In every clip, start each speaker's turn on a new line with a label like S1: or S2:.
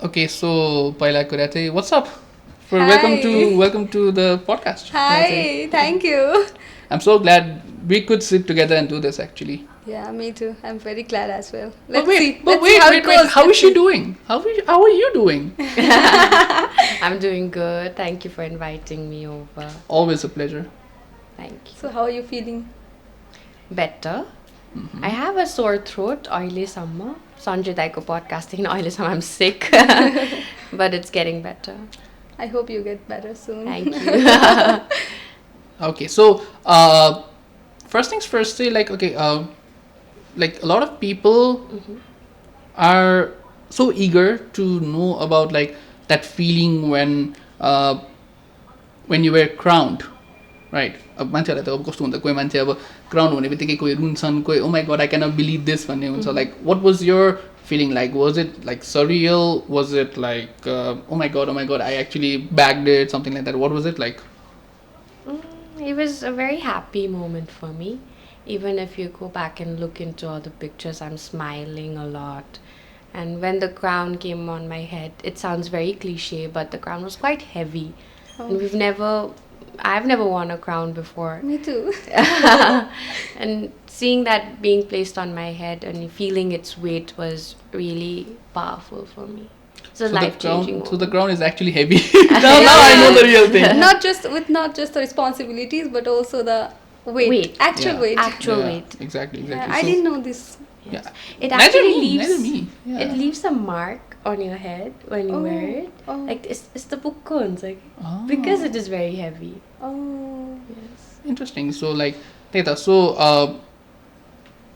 S1: Okay, so पहिला कुरा चाहिँ what's up?
S2: Hi.
S1: Welcome to the podcast.
S2: Hi, thank you.
S1: I'm so glad we could sit together and do this actually.
S2: Yeah, me too. I'm very glad as well.
S1: But
S2: Let's see.
S1: wait,
S2: how it goes.
S1: How is she doing? How are you doing?
S3: I'm doing good. Thank you for inviting me over.
S1: Always a pleasure.
S3: Thank you.
S2: So how are you feeling?
S3: Better. I have a sore throat. Oily summer. Sanjay Daiko podcasting. Oily summer. I'm sick. But it's getting better.
S2: I hope you get better soon.
S3: Thank you.
S1: Okay, so first things first, say like like a lot of people are so eager to know about like that feeling when you were crowned, right? अब मान्छेहरूलाई त अब कस्तो हुन्छ कोही मान्छे अब crown हुने बित्तिकै कोही रुन्छन् कोही oh my god I can not believe this भन्ने हुन्छ like what was your feeling like? Was it like surreal? Was it like oh my god, I actually bagged it, something like that? What was it like?
S3: It was a very happy moment for me. Even if you go back and look into all the pictures, I'm smiling a lot. And when the crown came on my head, it sounds very cliche, but the crown was quite heavy. And I've never worn a crown before.
S2: Me too.
S3: And seeing that being placed on my head and feeling its weight was really powerful for me. It's a life-changing moment.
S1: So the crown is actually heavy. now I know the real thing.
S2: not just the responsibilities, but also the weight. Actual weight.
S3: Actual weight.
S1: Exactly.
S2: Yeah, I didn't know this.
S3: Yes.
S1: Yeah.
S3: It actually
S1: neither me. Yeah.
S3: It leaves a mark on your head when you wear it.
S2: Oh.
S3: Like it's the bookcones, like because it is very heavy.
S2: Oh.
S3: Yes.
S1: Interesting. So like Teta, so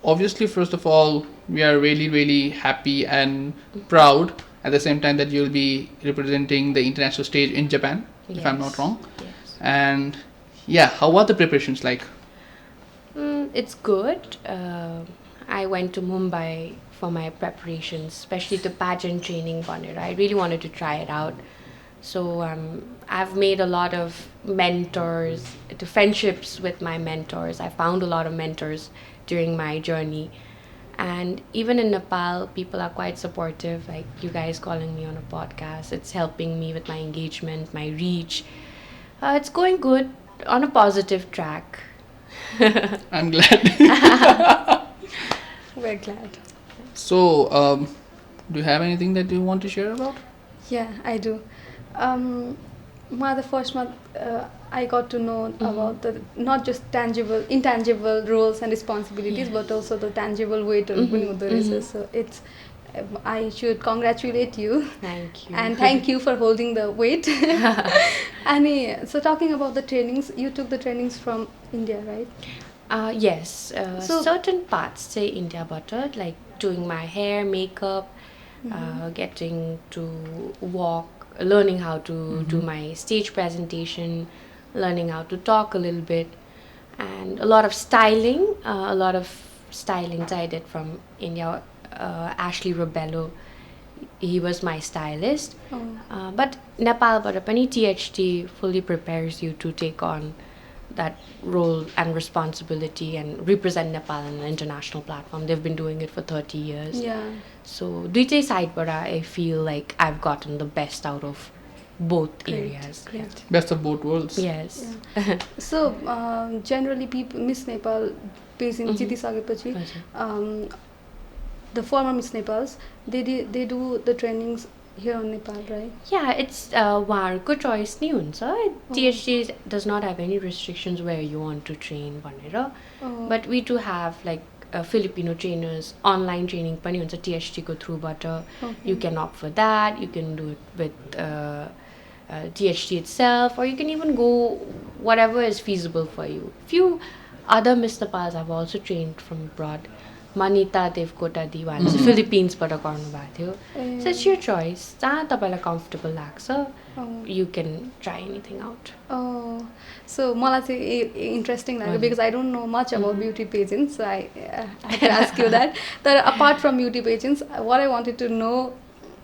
S1: obviously first of all we are really really happy and proud at the same time that you'll be representing the international stage in Japan, if I'm not wrong.
S3: Yes.
S1: And yeah, how are the preparations like?
S3: It's good. I went to Mumbai for my preparations, especially the pageant training bonnet. I really wanted to try it out. So I've made a lot of mentors, the friendships with my mentors. I found a lot of mentors during my journey. And even in Nepal, people are quite supportive, like you guys calling me on a podcast. It's helping me with my engagement, my reach. It's going good, on a positive track.
S1: I'm glad.
S2: We're glad.
S1: So do you have anything that you want to share about?
S2: Yeah, I do. The first month, I got to know about the not just intangible roles and responsibilities, but also the tangible weight of So it's, I should congratulate you.
S3: Thank you.
S2: And thank you for holding the weight. And so talking about the trainings, you took the trainings from India, right?
S3: Yes.
S2: So-
S3: certain parts say India butter, like doing my hair, makeup, getting to walk, learning how to do my stage presentation, learning how to talk a little bit, and a lot of styling. A lot of stylings I did from India. Ashley Robello, he was my stylist. But Nepal pani THT fully prepares you to take on that role and responsibility and represent Nepal on an international platform. They've been doing it for 30 years.
S2: Yeah.
S3: So duitei side I feel like I've gotten the best out of both areas.
S2: Great.
S1: Best of both worlds.
S3: Yes.
S2: So generally people, Miss Nepal page in जितिसकेपछि the former Miss Nepals, they do the trainings here in Nepal, right?
S3: Yeah, it's उहाँहरूको choice नै हुन्छ. THT does not have any restrictions where you want to train भनेर. But we do have like Filipino trainers, online training पनि हुन्छ THT को throughबाट. You can opt for that. You can do it with THT itself, or you can even go whatever is feasible for you. Few other Miss Nepals have also trained from abroad. Manita Devkota Diwan, Philippines बाट गर्नुभएको थियो. So it's your choice. जहाँ तपाईलाई comfortable लाग्छ, you can try anything out.
S2: Oh, so मलाई चाहिँ interesting लाग्यो because I don't know much about beauty pageants, so I can ask you that. But apart from beauty pageants, what I wanted to know,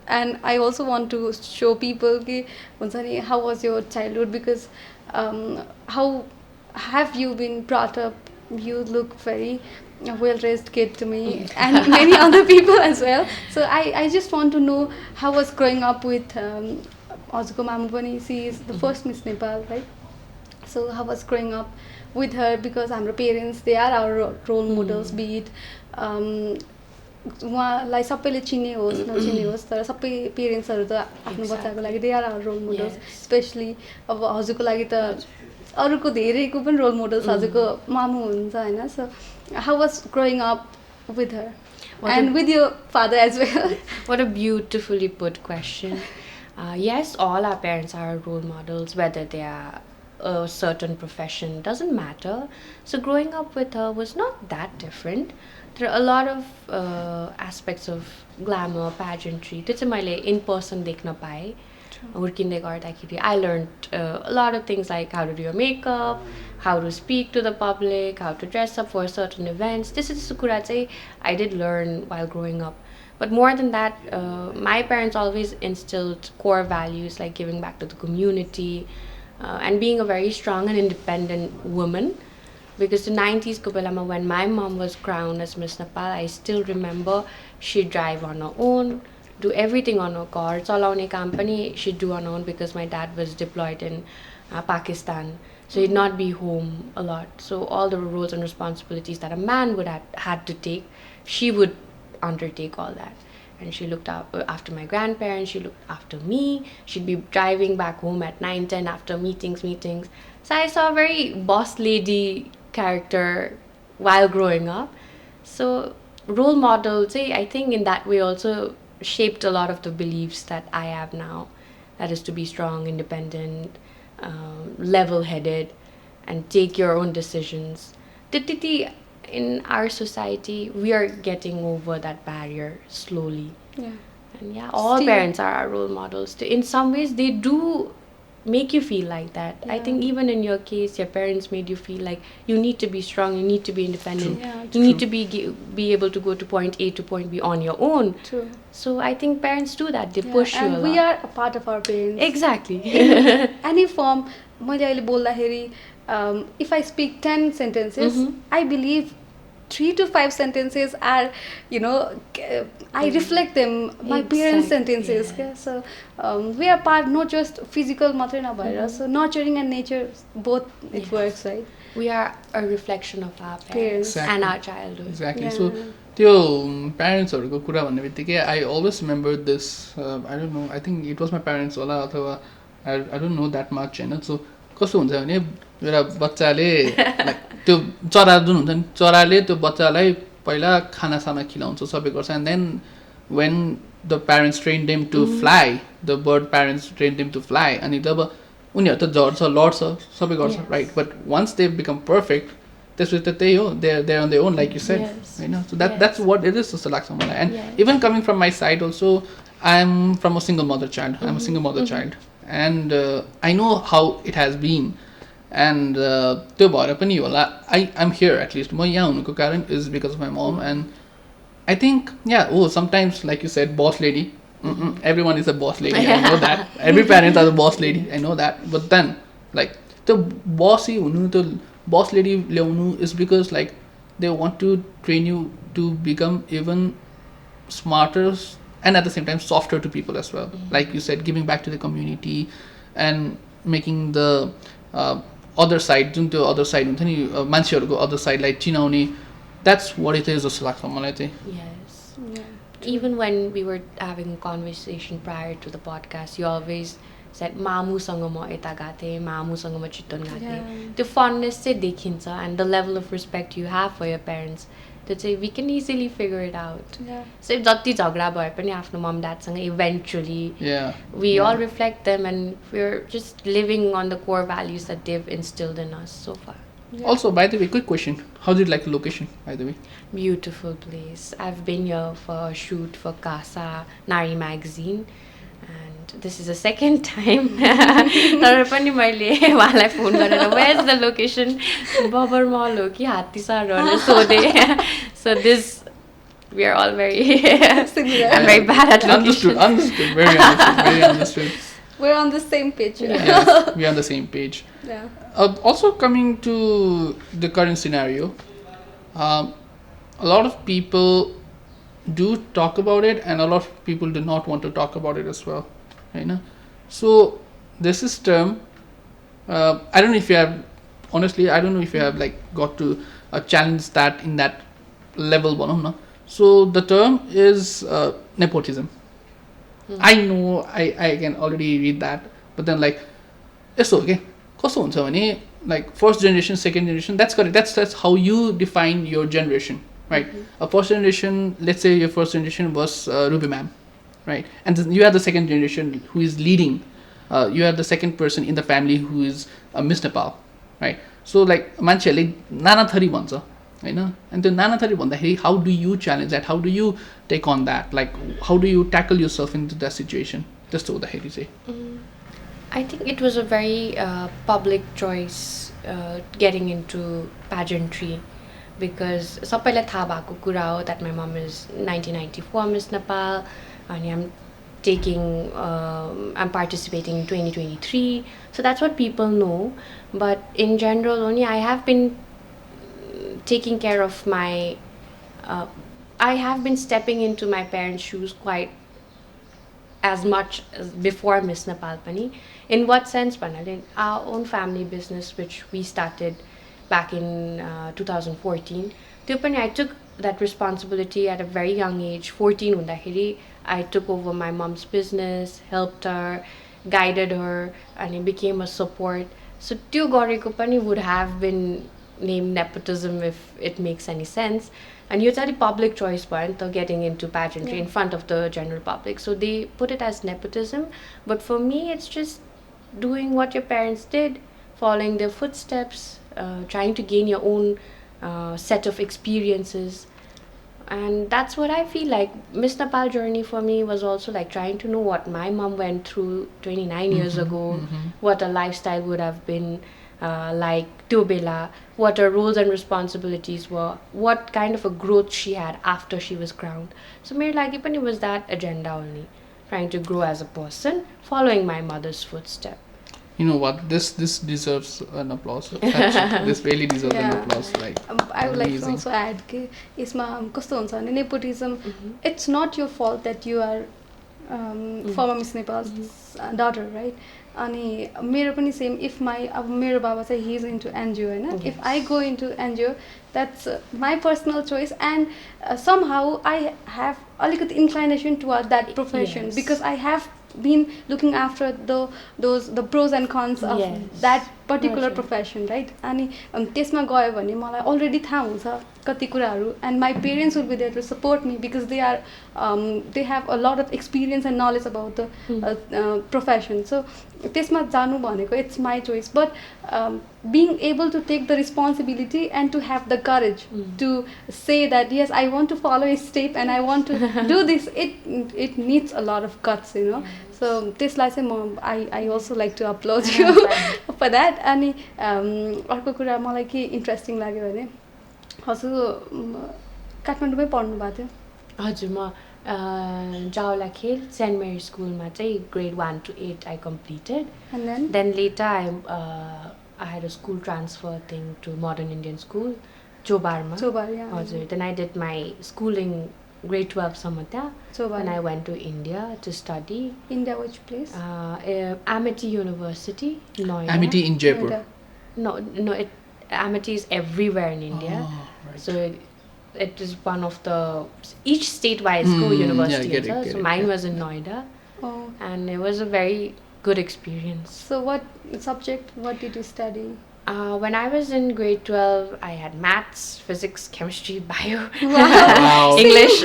S2: and I also want to show people कि हुन्छ नि, how was your childhood, because how have you been brought up? You look very a well-raised kid to me and many other people as well. So I just want to know how was growing up with Azuko Mamu pani, she is the first Miss Nepal, right? So how was growing up with her, because our parents, they are our role models, be it उहाँलाई सबैले चिने होस् नचिने होस् तर सबै पेरेन्ट्सहरू त आफ्नो बच्चाको लागि they are our role models especially अब हजुरको लागि त अरूको धेरैको पनि रोल मोडल्स हजुरको मामु हुनुहुन्छ हैन so how was growing up with her and with your father as well.
S3: What a beautifully put question. Yes, all our parents are role models, whether they are a certain profession, doesn't matter. So growing up with her was not that different. There are a lot of aspects of glamour, pageantry. This is my in person dekhna pae. I learned a lot of things like how to do your makeup, how to speak to the public, how to dress up for certain events. This is kura chai I did learn while growing up. But more than that, my parents always instilled core values like giving back to the community and being a very strong and independent woman. Because the 90s Kopila, when my mom was crowned as Miss Nepal, I still remember she'd drive on her own, do everything on her car. Chalaune company she'd do on her own because my dad was deployed in Pakistan. So he'd not be home a lot. So all the roles and responsibilities that a man would have had to take, she would undertake all that. And she looked after my grandparents, she looked after me. She'd be driving back home at 9, 10 after meetings. So I saw a very boss lady character while growing up. So role models, I think in that way also shaped a lot of the beliefs that I have now. That is to be strong, independent, level-headed, and take your own decisions. Titi, in our society, we are getting over that barrier slowly.
S2: Yeah.
S3: And yeah, all still, parents are our role models. In some ways, they do make you feel like that. Yeah. I think even in your case, your parents made you feel like you need to be strong, you need to be independent, you need to be able to go to point A to point B on your own.
S2: True.
S3: So I think parents do that. They push you a lot.
S2: And we are a part of our parents.
S3: Exactly.
S2: In any form, if I speak 10 sentences, I believe 3 to 5 sentences are, I reflect them, my parents' sentences. Yeah. So we are part, not just physical, so nurturing and nature, both it works, right?
S3: We are a reflection of our parents and our childhood.
S1: Exactly. Yeah. So, त्यो प्यारेन्ट्सहरूको कुरा भन्ने बित्तिकै I always remember this, I don't know, I think it was my parents होला अथवा I don't know that much, Hahn. So कस्तो हुन्छ भने एउटा बच्चाले त्यो चरा जुन हुन्छ नि चराले त्यो बच्चालाई पहिला खानासाना खिलाउँछ सबै गर्छ and then when the parents train them to fly, the bird parents train them to fly, अनि जब उनीहरू त झर्छ लड्छ सबै गर्छ right, but once they become perfect त्यसपछि त त्यही हो they're on their own like you said, Hahn. So that's what it is जस्तो लाग्छ मलाई. And even coming from my side also, I'm from a single mother child. I'm a single mother child, and I know how it has been. And त्यो भएर पनि होला I'm here at least. म यहाँ हुनुको कारण is because of my mom. And I think sometimes like you said, boss lady, everyone is a boss lady. I know that. Every parent has a boss lady. I know that. But then like the bossy हुनु, the boss lady ल्याउनु is because like they want to train you to become even smarter and at the same time softer to people as well. Like you said, giving back to the community and making the other side, जुन त्यो other side हुन्छ नि मान्छेहरूको other side lie चिनाउने, that's what it is जस्तो लाग्छ मलाई चाहिँ.
S3: Yes. Even when we were having a conversation prior to the podcast, you always said मामुसँग म यता गएको थिएँ, मामुसँग म चितवन गएको थिएँ. त्यो fondness चाहिँ देखिन्छ, and the level of respect you have for your parents, त्यो चाहिँ we can easily figure it out. So जति झगडा भए पनि आफ्नो mom dadसँग eventually we all reflect them, and we're just living on the core values that they've instilled in us so far.
S1: Also, by the way, quick question, how did you like the location, by the way?
S3: Beautiful place. I've been here for a shoot for Casa Nari magazine, and this is the second time. तर पनि मैले उहाँलाई phone गरेर where's the location, बबर मल हो कि हात्तीसार भनेर सोधेँ. So this, we are all very I'm very bad at location.
S1: Understood, very understood.
S2: We're on the same page.
S1: Yes, we're on the same page.
S2: Yeah.
S1: Also coming to the current scenario, a lot of people do talk about it, and a lot of people do not want to talk about it as well, you know. So there's this term, I don't know if you have, honestly I don't know if you have like got to challenge that in that level one, no. So the term is nepotism. I know I can already read that, but then like यस्तो हो कि कस्तो हुन्छ भने like first generation, second generation, that's correct, that's how you define your generation, right? A first generation, let's say your first generation was Ruby ma'am, right? And then you have the second generation who is leading, you have the second person in the family who is Miss Nepal, right? So like मान्छेहरूले नाना थरी भन्छ हैन, and त्यो नाना थरी भन्दाखेरि how do you challenge that, how do you take on that, like how do you tackle yourself into that situation? त्यस्तो हुँदाखेरि चाहिँ
S3: I think it was a very public choice getting into pageantry, because सबैलाई थाहा भएको कुरा हो that my mom is 1994 Miss Nepal and I'm participating in 2023, so that's what people know. But in general only I have been taking care of my I have been stepping into my parents' shoes quite as much as before Miss Nepal pani. In what sense panale? Our own family business, which we started back in 2014. I took that responsibility at a very young age, 14 hundakiri. I took over my mom's business, helped her, guided her, and it became a support. So त्यो गरेको पनि would have been named nepotism if it makes any sense. And it's a public choice point, getting into pageantry in front of the general public. So they put it as nepotism. But for me, it's just doing what your parents did, following their footsteps, trying to gain your own set of experiences. And that's what I feel like. Miss Nepal journey for me was also like trying to know what my mom went through 29 years ago, what a lifestyle would have been like त्यो बेला, what her roles and responsibilities were, what kind of a growth she had after she was crowned. So मेरो लागि पनि was that agenda only, trying to grow as a person, following my mother's footstep.
S1: You know what? This deserves an applause. Actually, this really deserves an applause. Like
S2: I would like to also add कि इसमा कस्तो हुन्छ भने nepotism, it's not your fault that you are former Miss Nepal's daughter, right? अनि मेरो पनि same, if my मेरो बाबा चाहिँ he is into NGO Hahn, if I go into NGO, that's my personal choice, and somehow I have अलिकति inclination toward that profession because I have been looking after the pros and cons of that particular profession, right? अनि त्यसमा गयो भने मलाई already थाहा हुन्छ कति कुराहरु, and my parents will be there to support me because they have a lot of experience and knowledge about the profession. So त्यसमा जानु भनेको it's my choice, but being able to take the responsibility and to have the courage to say that yes, I want to follow his step and I want to do this, it needs a lot of guts, you know. So त्यसलाई चाहिँ I also like to applaud you for that. अनि अर्को कुरा मलाई के interesting लाग्यो भने हजुर काठमाडौँमै पढ्नु भएको थियो?
S3: हजुर, म जावलाखेल सेन्ट मेरी स्कुलमा चाहिँ grade 1 to 8 I completed, and then later I had a school transfer thing to Modern Indian School, Chobarma. हजुर, then I did my schooling grade 12 सम्म त्यहाँ, and I went to India to study.
S2: India, which place?
S3: Amity University, Noida.
S1: Amity in Jaipur?
S3: No, Amity is everywhere in India.
S1: Oh, right.
S3: So it is one of the each state-wise university. So mine was in Noida, and it was a very good experience.
S2: So what subject? What did you study?
S3: When I was in grade 12, I had maths, physics, chemistry, bio, English.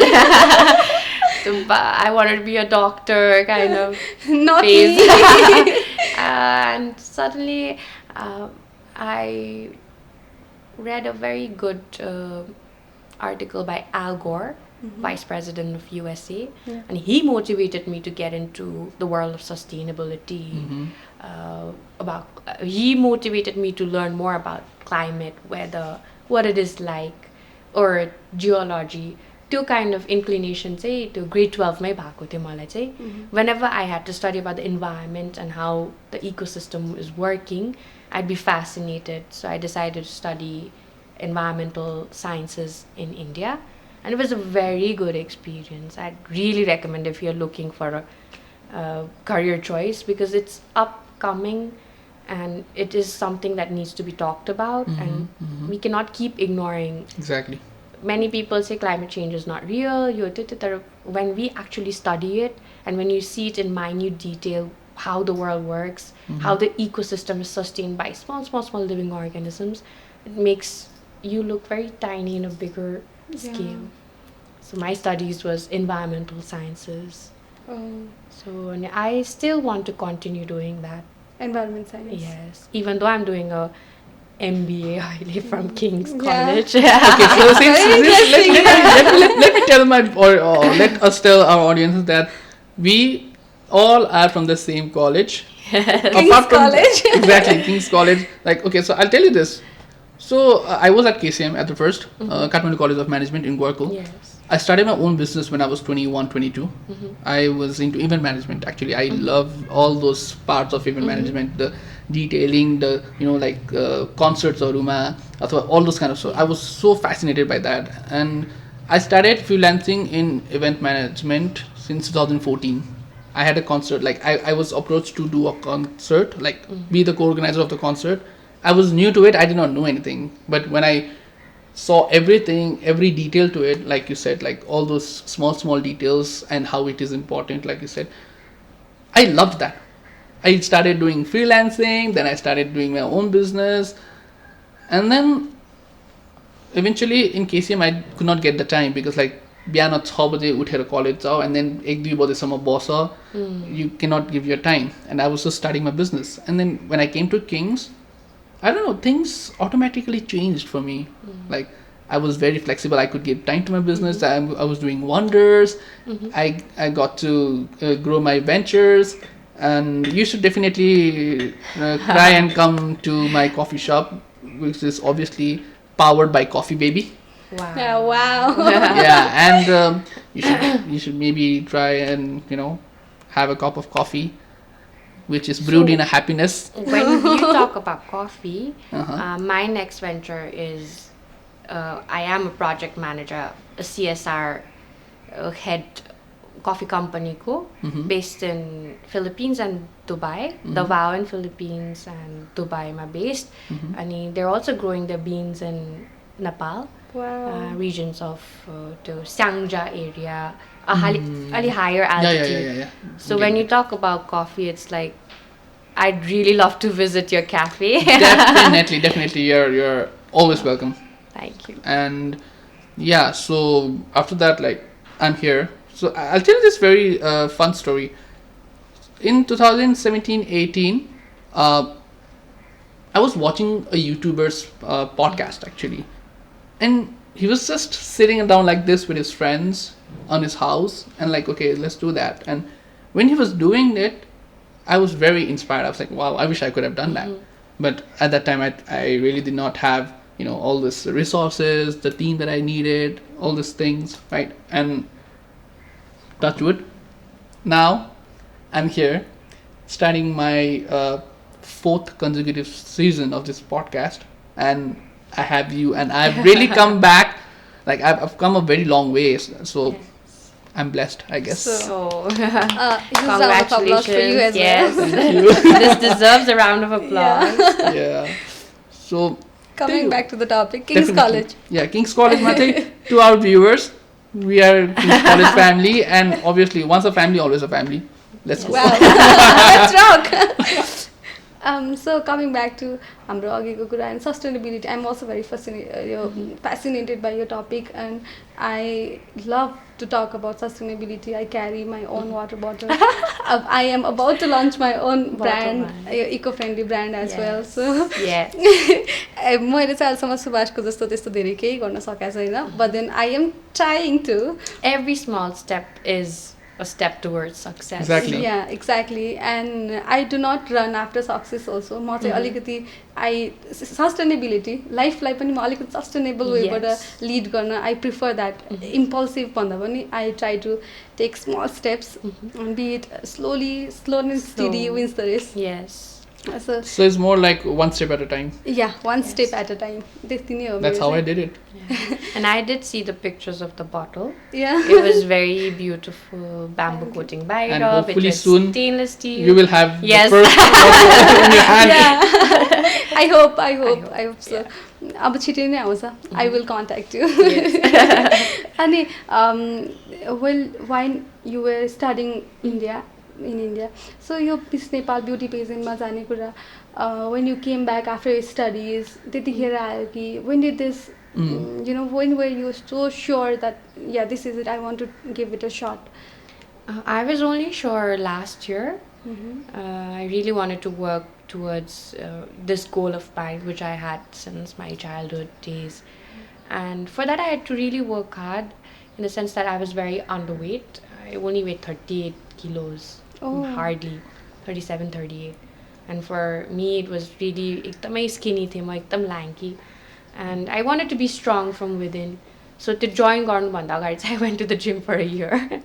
S3: So, I wanted to be a doctor, kind of phase. And suddenly, I read a very good article by Al Gore, Vice President of USA, and he motivated me to get into the world of sustainability. He motivated me to learn more about climate, weather, what it is like, or geology. Two kind of inclination चाहिँ त्यो grade 12 मै भएको थियो मलाई चाहिँ. Whenever I had to study about the environment and how the ecosystem is working, I'd be fascinated. So I decided to study environmental sciences in India. And it was a very good experience. I'd really recommend if you're looking for a career choice, because it's upcoming and it is something that needs to be talked about, and we cannot keep ignoring.
S1: Exactly.
S3: Many people say climate change is not real. When we actually study it and when you see it in minute detail, how the world works, how the ecosystem is sustained by small living organisms, it makes you look very tiny in a bigger scale. So my studies was environmental sciences. So and I still want to continue doing that.
S2: Environment science.
S3: Yes, even though I'm doing a MBA highly from King's College.
S1: Okay, so let me tell let us tell our audiences that we all are from the same college.
S2: King's College.
S1: Exactly, King's College. Like, okay, so I'll tell you this. So I was at KCM at the first, Kathmandu College of Management in Gorkul.
S3: Yes.
S1: I started my own business when I was 21, 22. I was into event management. Actually, I love all those parts of event management, the detailing, the concerts or all those kind of stuff. I was so fascinated by that, and I started freelancing in event management since 2014. I had a concert, like I was approached to do a concert, like be the co-organizer of the concert. I was new to it. I did not know anything, but when I saw everything, every detail to it, like you said, like all those small details and how it is important, like you said, I loved that. I started doing freelancing, then I started doing my own business, and then eventually in KCM I could not get the time because like बिहान 6 बजे उठेर college जाओ and then 1-2 बजेसम्म बस, you cannot give your time, and I was just starting my business. And then when I came to King's, I don't know, things automatically changed for me. Like I was very flexible. I could give time to my business. I was doing wonders. I got to grow my ventures, and you should definitely try and come to my coffee shop, which is obviously powered by Coffee Baby.
S3: Wow.
S2: Yeah, wow.
S1: Yeah, and you should maybe try and have a cup of coffee, which is brewed in a happiness.
S3: When you talk about coffee, my next venture is I am a project manager, a CSR head coffee company based in Philippines and Dubai. Davao in Philippines and Dubai ma based. And they're also growing their beans in Nepal.
S2: Wow.
S3: Regions of the Sangja area, a higher altitude.
S1: Yeah.
S3: So when you talk about coffee, it's like I'd really love to visit your cafe.
S1: Definitely, you're always welcome.
S3: Thank you.
S1: And yeah, so after that, like I'm here. So I'll tell you this very fun story. In 2017-18, I was watching a YouTuber's podcast actually. And he was just sitting down like this with his friends on his house and like, okay, let's do that. And when he was doing it, I was very inspired. I was like, wow, I wish I could have done that. But at that time, I really did not have, all this resources, the team that I needed, all these things, right? And touch wood, now I'm here starting my 4th consecutive season of this podcast, and I have you, and I've really come back. Like I've come a very long way, so yes. I'm blessed, I guess.
S2: So,
S3: congratulations!
S2: For you as
S3: yes,
S2: well.
S3: This deserves a round of applause.
S1: Yeah. So
S2: coming back to the topic, King's College.
S1: Yeah, King's College. To our viewers, we are King's College family, and obviously, once a family, always a family. Let's go.
S2: Wow. Let's rock. So coming back to हाम्रो अघिको कुरा and sustainability, I'm also very fascinated by your topic, and I love to talk about sustainability. I carry my own water bottle. I am about to launch my own brand, eco-friendly brand as well. So
S3: yes.
S2: मैले चाहिँ अहिलेसम्म सुभाषको जस्तो त्यस्तो धेरै केही गर्न सकेको छैन, but then I am trying to.
S3: Every small step is a step towards success.
S1: Exactly.
S2: Yeah, exactly. And I do not run after success also. म चाहिँ अलिकति sustainability, life-लाई पनि म अलिकति sustainable way-बाट lead गर्न, I prefer that. Impulsive भन्दा पनि I try to take small steps, and be it slow and steady wins the race.
S3: Yes.
S1: So it's more like one step at a time.
S2: Yeah, one step at a time.
S1: That's how I did it.
S3: Yeah. And I did see the pictures of the bottle.
S2: Yeah.
S3: It was very beautiful, bamboo coating by
S1: And
S3: it up.
S1: hopefully
S3: It was
S1: soon
S3: stainless steel.
S1: you will have
S3: Yes.
S1: the first bottle in your hand.
S2: Yeah. I hope so. अब छिटै नै आउँछ. I will contact you. अनि well, when you were studying in India, so your Miss Nepal beauty pageant मा जाने कुरा, when you came back after your studies, त्यतिखेर आयो कि when did this, when were you so sure that yeah, this is it, I want to give it a shot?
S3: I was only sure last year.
S2: Mm-hmm.
S3: I really wanted to work towards this goal of mine, which I had since my childhood days. And for that, I had to really work hard in the sense that I was very underweight. I only weighed 38 kilos, hardly 37, 38. And for me, it was really ekdamai skinny thing, ekdam lanky. And I wanted to be strong from within. So to join गर्नुभन्दा अगाडि चाहिँ I went to the gym for a year.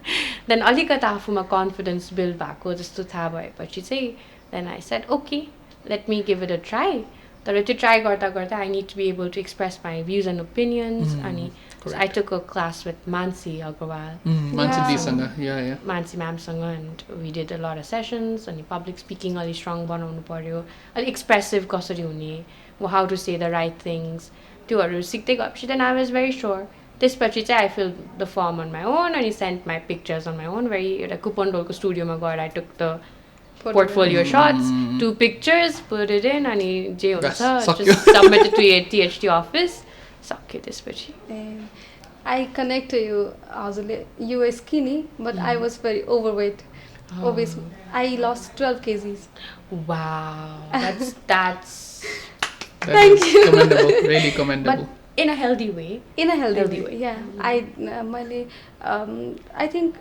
S3: Then अलिकता आफूमा confidence build भएको जस्तो थाहा भएपछि चाहिँ then I said okay, let me give it a try. तर त्यो try गर्दा गर्दा I need to be able to express my views and opinions. अनि so I took a class with Mansi Agrawal.
S1: Mansi Disanga, yeah.
S3: Mansi ma'amसँग, and we did a lot of sessions. अनि public speaking अलि strong बनाउनु पर्यो, अलि expressive कसरी हुने, how to say the right things. त्योहरू सिक्दै गएपछि then I was very sure. त्यसपछि चाहिँ I filled the form on my own and I sent my pictures on my own. एउटा कुपनडोलको स्टुडियोमा गएर I took the portfolio shots, 2 pictures, put it in, अनि जे हुन्छ just submit it to THT office. सक्यो त्यसपछि.
S2: I connect to you, हजुरले you were skinny but I was very overweight. Obvious. I lost 12 kgs.
S3: Wow, that's
S2: Thank you.
S1: Commendable, really commendable.
S3: But in a healthy way.
S2: In a healthy way, yeah. I think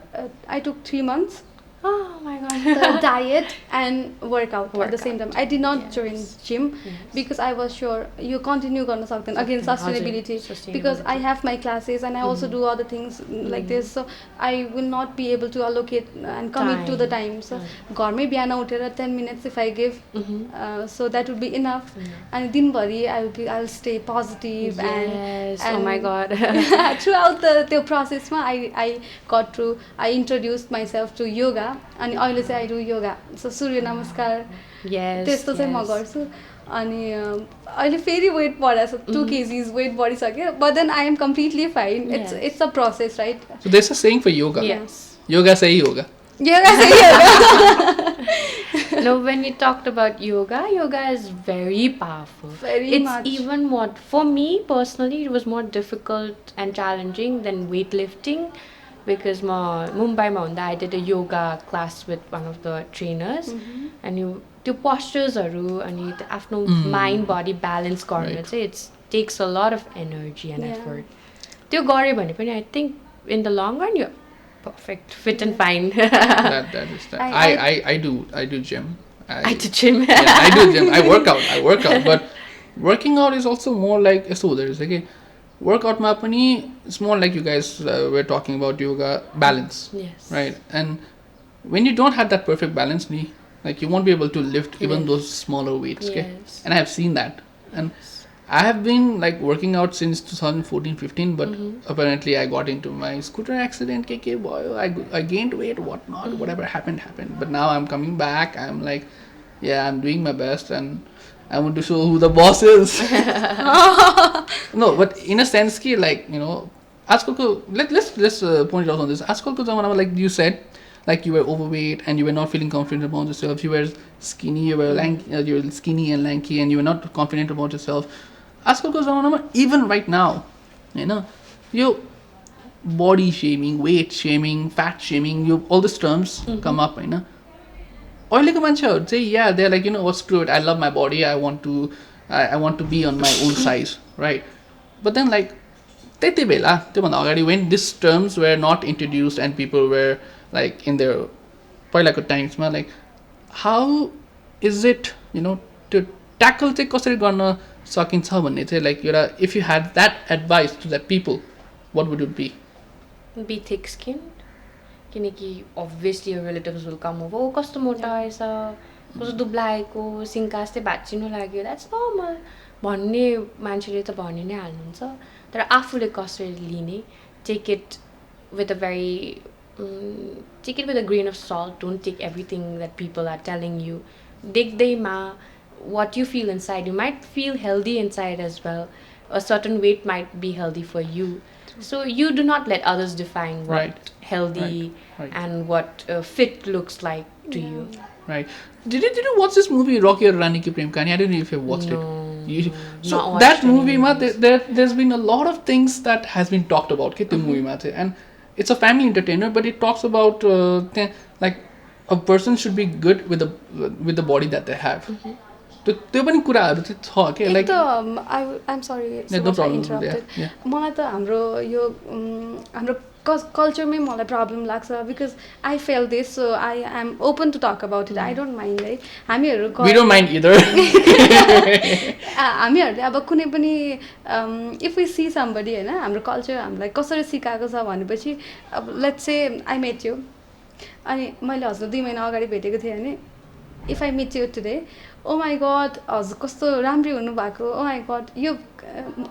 S2: I took 3 months.
S3: Oh my god.
S2: The diet and workout at the same time. I did not join gym because I was sure you continue गर्न सक्दैन. Again, sustainability. Because I have my classes and I also do other things like this. So I will not be able to allocate and commit to the time. So घरमै बिहान उठेर 10 minutes if I give, so that would be enough. And दिनभरि I'll stay positive and
S3: oh my god.
S2: throughout the process ma I introduced myself to yoga. अनि अहिले चाहिँ I do yoga. So सूर्य नमस्कार त्यस्तो चाहिँ म गर्छु. अनि अहिले फेरि वेट बढाएको छ, 2 kgs वेट बढिसक्यो. But then I am completely fine. It's a process, right?
S1: So there's a saying for yoga.
S2: Yes.
S1: Yoga say yoga.
S2: Yoga say yoga.
S3: No, when you talked about yoga is very powerful.
S2: It's
S3: much. Even more, for me personally, it was more difficult and challenging than weightlifting. Because Mumbai I did a yoga class with one of the trainers, and the postures and आफ्नो mind body balance गर्न चाहिँ it takes a lot of energy and effort. त्यो गरे भने पनि I think in the long run you're perfect, fit and fine.
S1: that is that. I do gym.
S3: I do gym.
S1: I do gym. I work out, but working out is also more like so there's like workout ma pani, it's more like you guys were talking about yoga balance.
S3: Yes.
S1: Right? And when you don't have that perfect balance, like you won't be able to lift even those smaller weights.
S3: Yes.
S1: Okay? And I have seen that. And I have been like working out since 2014-15, but apparently I got into my scooter accident. Boy, I gained weight, whatnot, whatever happened. But now I'm coming back. I'm like, yeah, I'm doing my best and I want to show who the boss is. No, but in a sense, like, let's point it out on this. Like you said, like you were overweight and you were not feeling confident about yourself. You were skinny, you were skinny and lanky, and you were not confident about yourself. Even right now, your body shaming, weight shaming, fat shaming, all these terms come up, अहिलेको मान्छेहरू चाहिँ yeah, they're like, screw it, I love my body, I want to be on my own size, right? But then like त्यति बेला त्योभन्दा अगाडि when these terms were not introduced and people were like in their पहिलाको टाइम्समा like how is it to tackle चाहिँ कसरी गर्न सकिन्छ भन्ने चाहिँ like if you had that advice to that people, what would it be?
S3: Be thick-skinned. किनकि obviously your relatives will come over, कस्तो मोटा आएछ, कस्तो दुब्लाएको सिङ्कास्ते भाँचिनु लाग्यो द्याट्स नर्मल भन्ने मान्छेले त भनि नै हाल्नुहुन्छ तर आफूले कसरी लिने take it with a very take it with a grain of salt. Don't take everything that people are telling you. देख्दैमा what you feel inside. You might feel healthy inside as well. A certain weight might be healthy for you. So you do not let others define what healthy and what fit looks like to you.
S1: Right. Did you watch this movie Rocky or Rani Ki Prem Kahani? I don't know if you watched it. So that movie ma there's been a lot of things that has been talked about ke त्यो movie ma the and it's a family entertainer but it talks about like a person should be good with the body that they have. त्यो पनि कुराहरु चाहिँ छ के like
S2: I'm sorry no problem interrupted मलाई त हाम्रो यो हाम्रो कल्चरमै मलाई प्रब्लम लाग्छ because I feel this so I am open to talk about it I don't mind है हामीहरू
S1: we don't mind either
S2: हामीहरूले अब कुनै पनि इफ वी सी समबडी हैन हाम्रो कल्चर हामीलाई कसरी सिकाएको छ भनेपछि अब लेट्स से आई मेट यु अनि मैले हजुर 2 महिना अगाडि भेटेको थिएँ भने इफ आई मिट यु टुडे ओ माई गड हजुर कस्तो राम्री हुनुभएको ओ माई गड यो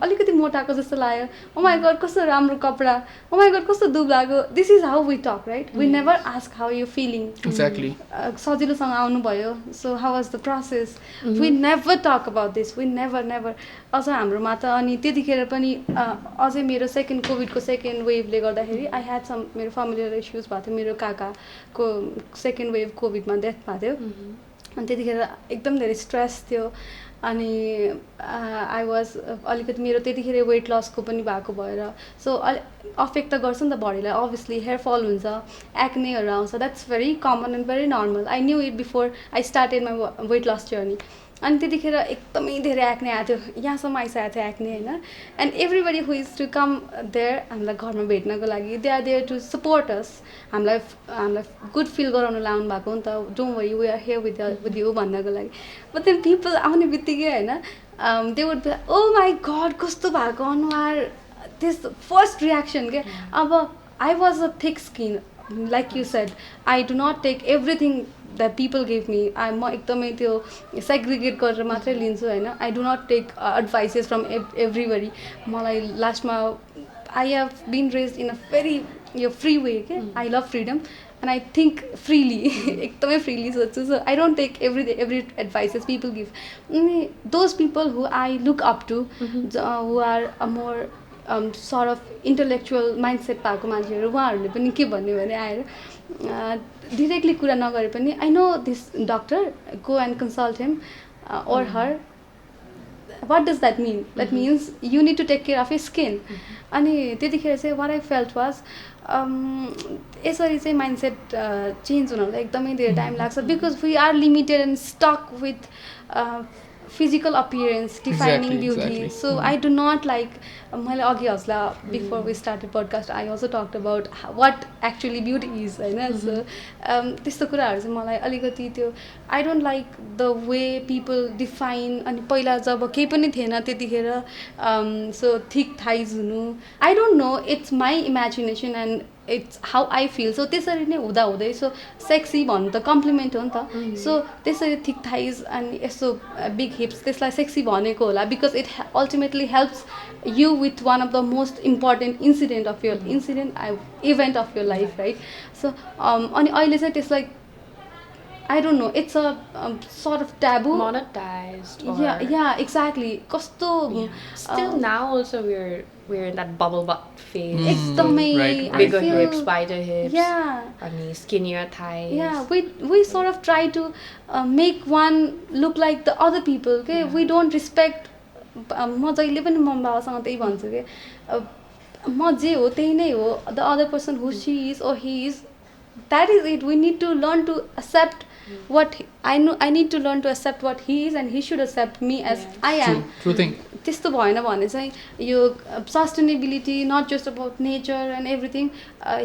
S2: अलिकति मोटाको जस्तो लाग्यो ओ माई गड कस्तो राम्रो कपडा ओ माई गड कस्तो दुब्लाको this is how we talk right we never ask how you feeling
S1: exactly
S2: सजिलोसँग आउनुभयो so how was the process we never talk about this we never अझ हाम्रोमा त अनि त्यतिखेर पनि अझै मेरो कोभिडको सेकेन्ड वेभले गर्दाखेरि आई ह्याड सम मेरो फ्यामिलियल इस्युज भएको थियो मेरो काकाको सेकेन्ड वेभ कोभिडमा डेथ भएको थियो अनि त्यतिखेर एकदम धेरै स्ट्रेस थियो अनि आई वाज अलिकति मेरो त्यतिखेर वेट लसको पनि भएको भएर सो अफेक्ट त गर्छ नि त बडीलाई अभियसली हेयर फल हुन्छ एक्नेहरू आउँछ that's very common and very normal I knew it before I started my weight loss journey अनि त्यतिखेर एकदमै धेरै एक्ने आएको थियो यहाँसम्म आइसकेको थियो एक्ने होइन and everybody who is to come there हामीलाई घरमा भेट्नको लागि they are there to support us हामीलाई गुड फिल गराउनु लाउनु भएको नि त don't worry we are here with you भन्नको लागि बट देन पिपल आउने बित्तिकै होइन they would O my god कस्तो भएको अनुहार त्यस फर्स्ट रियाक्सन के अब I was a thick skin like you said I do not take everything that people give me म एकदमै त्यो सेग्रिगेट गरेर मात्रै लिन्छु होइन I do not take advices from everybody मलाई लास्टमा I have been raised in a very यो फ्री वे के I love freedom and I think freely एकदमै फ्रिली सोच्छु so I don't take every advices people give अनि those people who I look up to who are a more सort of intellectual mindset भएको मान्छेहरू उहाँहरूले पनि के भन्यो भने आएर डिरेक्टली कुरा नगरे पनि I know this doctor go and consult him or her what does that mean that means you need to take care of your skin अनि त्यतिखेर चाहिँ what I felt was यसरी चाहिँ माइन्डसेट चेन्ज हुनलाई एकदमै धेरै टाइम लाग्छ because we are limited and stuck with physical appearance defining beauty so I do not like मैले अघि हजुरलाई before we started podcast I also talked about what actually beauty is होइन so त्यस्तो कुराहरू चाहिँ मलाई अलिकति त्यो I don't like the way people define अनि पहिला जब केही पनि थिएन त्यतिखेर so thick thighs हुनु I don't know it's my imagination and it's how I feel so त्यसरी नै हुँदा हुँदै so sexy भन्नु त कम्प्लिमेन्ट हो नि त so त्यसरी thick thighs अनि यस्तो big hips त्यसलाई sexy भनेको होला because it ultimately helps you with one of the most important event of your life right so अनि अहिले चाहिँ त्यसलाई I don't know it's a sort of taboo
S3: monetized or
S2: yeah exactly kasto
S3: still now also we're in that bubble butt phase
S2: ekdamai
S3: bigger hips wider hips
S2: yeah
S3: and skinnier thighs
S2: yeah we sort of try to make one look like the other people okay we don't respect म जहिले पनि मम बाबासँग त्यही भन्छु के म जे हो त्यही नै हो the other person who she is or he is that is it we need to learn to accept what I need to learn to accept what he is and he should accept me as I am
S1: true thing
S2: त्यस्तो भएन भने चाहिँ यो sustainability not just about nature and everything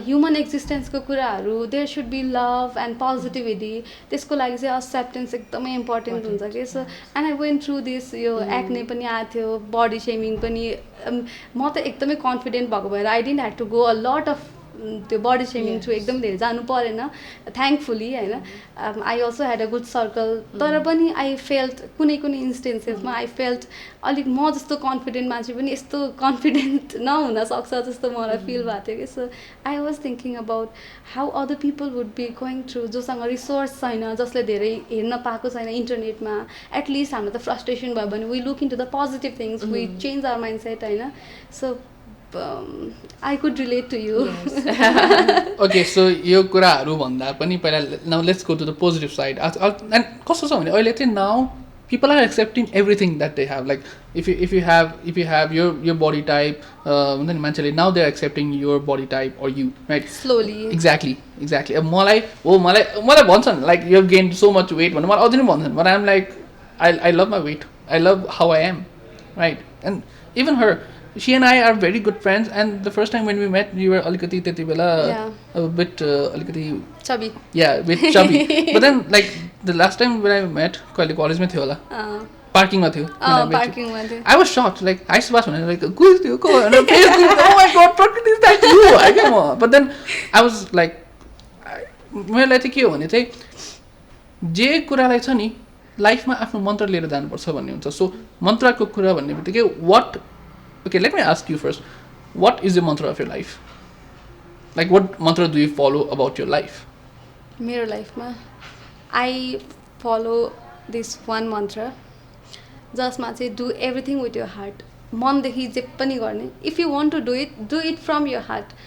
S2: human एक्जिस्टेन्सको कुराहरू there should be love and positivity त्यसको लागि चाहिँ एक्सेप्टेन्स एकदमै इम्पोर्टेन्ट हुन्छ कि so and I went through this यो एक्ने पनि आएको थियो बडी सेमिङ पनि म त एकदमै कन्फिडेन्ट भएको भएर I didn't had to go a lot of त्यो बडी सेमिङ थ्रु एकदम धेरै जानु परेन थ्याङ्कफुली होइन I also had a good circle तर पनि आई फेल्ट कुनै कुनै इन्स्टेन्सेसमा आई फेल्ट अलिक म जस्तो कन्फिडेन्ट मान्छे पनि यस्तो कन्फिडेन्ट नहुन सक्छ जस्तो मलाई फिल भएको थियो कि so I was thinking about how other people would be going through जोसँग रिसोर्स छैन जसले धेरै हेर्न पाएको छैन इन्टरनेटमा एटलिस्ट हाम्रो त फ्रस्ट्रेसन भयो भने we look into the positive things we change our mind set होइन so I could relate to you.
S3: Yes.
S1: Okay, so यो कुराहरू भन्दा पनि पहिला now let's go to the positive side. And कस्तो छ भने अहिले चाहिँ now people are accepting everything that they have. Like if you have your body type, हुन्छ नि मान्छेले now they're accepting your body type or you, right?
S2: Slowly.
S1: Exactly. अब मलाई भन्छन् like you have gained so much weight भनेर मलाई अझै नै भन्छन्, but I'm like I love my weight. I love how I am, right? And even her. She and I are very good friends, and the first time when we met, you were alikati त्यति बेला a bit alikati
S2: chubby.
S1: Yeah, a bit chubby. But then like the last time when I met, कहिले कलेजमा थियो होला. Parking मा थियो.
S2: Parking मा थियो.
S1: I was shocked, like I Subash भनेर like who is you? And Facebook, oh my god, Prakriti is that you? I came on. But then I was like मलाई चाहिँ के हो भने चाहिँ जे कुरालाई छ नि लाइफमा आफ्नो मन्त्र लिएर जानुपर्छ भन्ने हुन्छ. सो मन्त्रको कुरा भन्ने बित्तिकै what. Okay, let me ask you first. What is the mantra of your life? Like, what mantra do you follow about your life?
S2: मेरो लाइफमा I follow this one mantra जसमा चाहिँ do everything with your heart. मनदेखि जे पनि गर्ने. If you want to do it from your heart.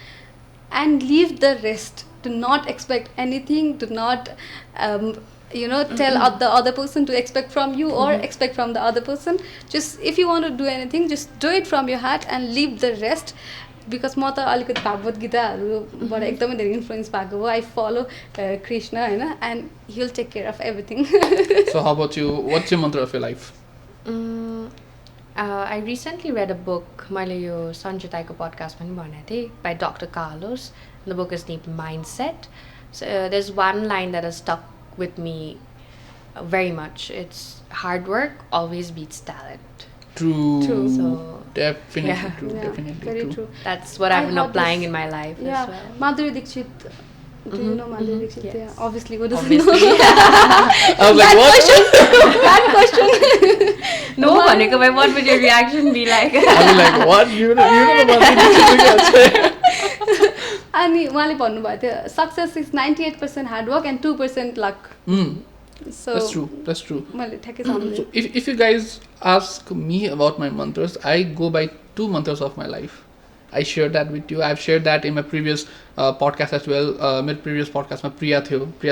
S2: And leave the rest. Do not expect anything. Do not tell the other person to expect from you or expect from the other person. Just if you want to do anything, just do it from your heart and leave the rest. Because म त अलिकति भागवत गीताहरूबाट एकदमै धेरै influence भएको हो. I follow Krishna होइन and he'll take care of everything.
S1: So how about you? What's your mantra of your life?
S3: I recently read a book, मैले यो सञ्चिताको podcast पनि भनेको थिएँ, by Dr. Carlos. The book is named Mindset. So there's one line that has stuck with me very much. It's hard work always beats talent.
S1: True.
S3: So
S1: definitely
S3: yeah.
S1: true.
S2: Yeah,
S1: definitely
S2: very
S1: true.
S2: That's
S3: what I've been applying in my life as well.
S2: Madhuri Dixit. Do you know Madhuri Dixit?
S3: Yes.
S2: Yeah, obviously. Who doesn't know?
S1: I was like, what?
S2: Bad question.
S3: No, Bhanika, what would your reaction be like?
S1: I'll be like, what? You know Madhuri Dixit.
S2: अनि उहाँले भन्नुभएको थियो success is 98% hard work and 2% luck. So
S1: that's true.
S2: मैले ठ्याक्कै सम्झेँ.
S1: So if you guys ask me about my mantras, I go by 2 mantras of my life. I shared that with you. I've shared that in my previous podcast as well. My previous podcast my Priya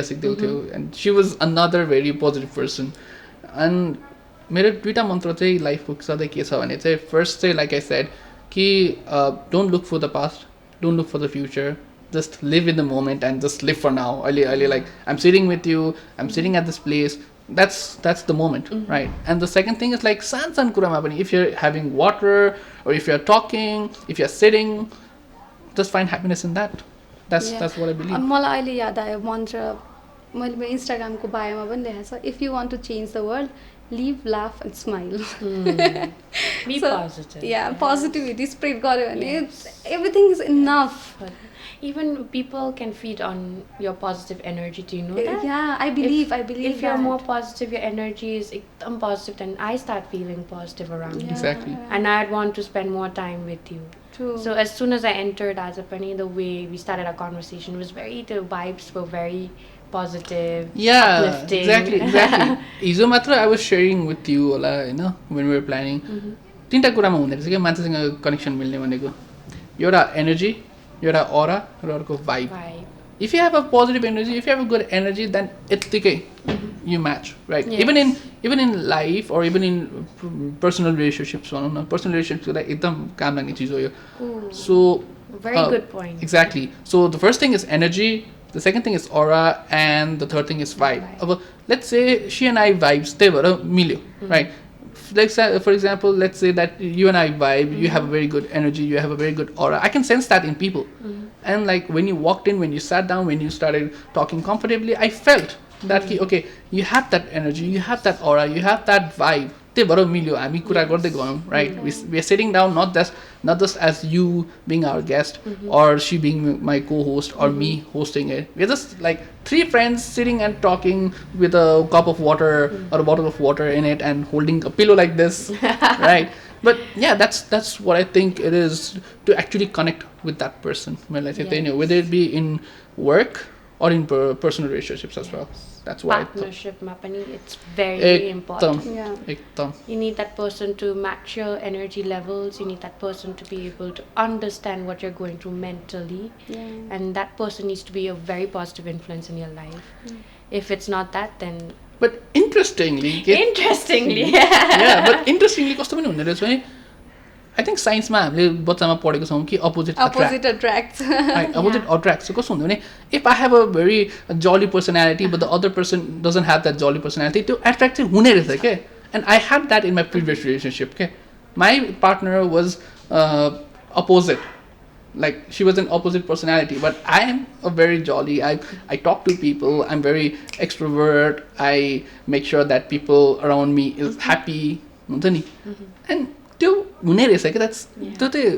S1: Sikdeu थियो, and she was another very positive person. And मेरो 2टा मन्त्र चाहिँ लाइफको सधैँ के छ भने चाहिँ फर्स्ट चाहिँ like I said कि don't look for the past. Don't look for the future. Just live in the moment and just live for now. Ali, like I'm sitting with you. I'm sitting at this place. That's the moment, right? And the second thing is like san kurama pani. If you're having water or if you're talking, if you're sitting, just find happiness in that. That's what I believe.
S2: मलाई अहिले याद आयो मन्त्र मैले मेरो इन्स्टाग्रामको बायोमा पनि लेखेको छ if you want to change the world live, laugh and smile.
S3: Be positive.
S2: Yeah, positivity spread गर्यो भने everything is enough.
S3: Even people can feed on your positive energy. Do you know that?
S2: Yeah, I believe
S3: if you're more positive, your energy is ekdam positive, then I start feeling positive around you.
S1: Exactly.
S3: And I'd want to spend more time with you.
S2: True.
S3: So as soon as I entered Azapani, the way we started our conversation was the vibes were very positive, uplifting.
S1: Exactly. हिजो मात्र I was sharing with you होला हैन when we were planning. 3टा कुरामा हुँदै रहेछ के मान्छेसँग connection मिल्ने भनेको एउटा एनर्जी, एउटा अरा र अर्को vibe. If you have a positive energy, if you have a good energy, then यत्तिकै you match, right?
S3: Yes.
S1: Even in life or even in personal relationships, भनौँ न personal relationships लाई एकदम काम लाग्ने चीज हो यो. So
S3: very good point.
S1: Exactly. So the first thing is energy. The second thing is aura, and the third thing is vibe. Let's say she and I vibes, they were milio, right? Like for example, let's say that you and I vibe, you have a very good energy, you have a very good aura. I can sense that in people. And like when you walked in, when you sat down, when you started talking comfortably, I felt that okay, you have that energy, you have that aura, you have that vibe. त्यही भएर मिल्यो हामी कुरा गर्दै गयौँ right we are sitting down not just as you being our guest or she being my co-host or me hosting it. We're just like three friends sitting and talking with a cup of water or a bottle of water in it and holding a pillow like this, right? But yeah, that's what I think it is to actually connect with that person. Well, I think whether it be in work or in personal relationships as well. That's why
S3: partnership mapani, it's very important.
S1: Ekdam.
S3: You need that person to match your energy levels. You need that person to be able to understand what you're going through mentally, and that person needs to be a very positive influence in your life. If it's not that, then
S1: but interestingly but interestingly कस्तो पनि हुँदो रहेछ भने I think साइन्समा हामीले बच्चामा पढेको छौँ कि opposite
S2: attracts
S1: opposite attracts. So कस्तो हुँदो भने if I have a very jolly personality but the other person doesn't have that jolly personality, त्यो attract चाहिँ हुने रहेछ के. And I had that in my previous relationship के. My partner was opposite, like she was an opposite personality, but I am a very jolly, I talk to people, I'm very extrovert, I make sure that people around me is happy, and त्यो हुने रहेछ कि that's त्यो चाहिँ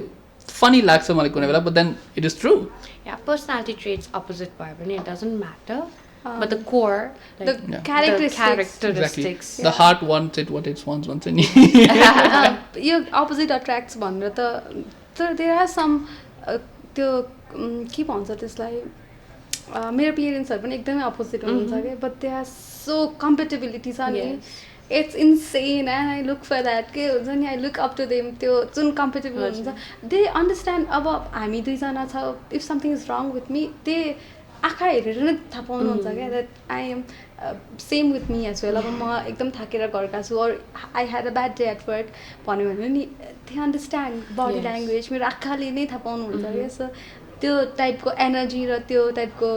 S1: funny लाग्छ मलाई कुनै बेला, but then it is true.
S3: Yeah, personality traits opposite भयो भने it doesn't matter, but the core, like
S2: the characteristics.
S1: Exactly. The heart wants it what it wants नि.
S2: यो opposite attracts भनेर त there are some त्यो के भन्छ त्यसलाई मेरो पेरेन्ट्सहरु पनि एकदमै अपोजिट हुनुहुन्छ के, but they are so compatibility छ नि. It's insane and I look for that के हुन्छ नि, I look up to them. त्यो जुन compatible हुन्छ, they understand. अब हामी दुई जना छ, if something is wrong with me, they आँखा हेरेर नै थाहा पाउनुहुन्छ क्या, that I am same with me as well. अब म एकदम थाकेर घरका छु or I had a bad day at work भन्यो भने नि they understand body language, मेरो आँखाले नै थाहा पाउनुहुन्छ क्या. सो त्यो टाइपको एनर्जी र त्यो टाइपको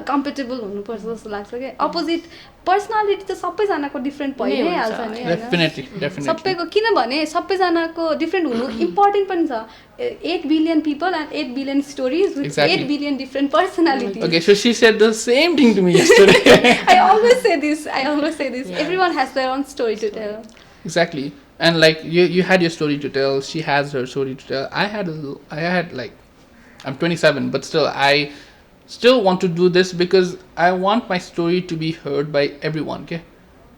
S2: कम्पेटेबल हुनुपर्छ जस्तो लाग्छ क्या. अपोजिट पर्सनालिटी त सबैजनाको डिफ्रेन्ट भइ नै हाल्छ नि,
S1: डेफिनेटली
S2: सबैको, किनभने सबैजनाको डिफ्रेन्ट हुनु इम्पोर्टेन्ट पनि छ. 8 billion people and 8 billion stories with 8 billion different personalities.
S1: Okay, so she said the same thing to me yesterday.
S2: I always say this. Everyone has their own story to tell.
S1: Exactly. And like you had your story to tell, she has her story to tell. I had like, I'm 27, but still I still want to do this because I want my story to be heard by everyone, okay?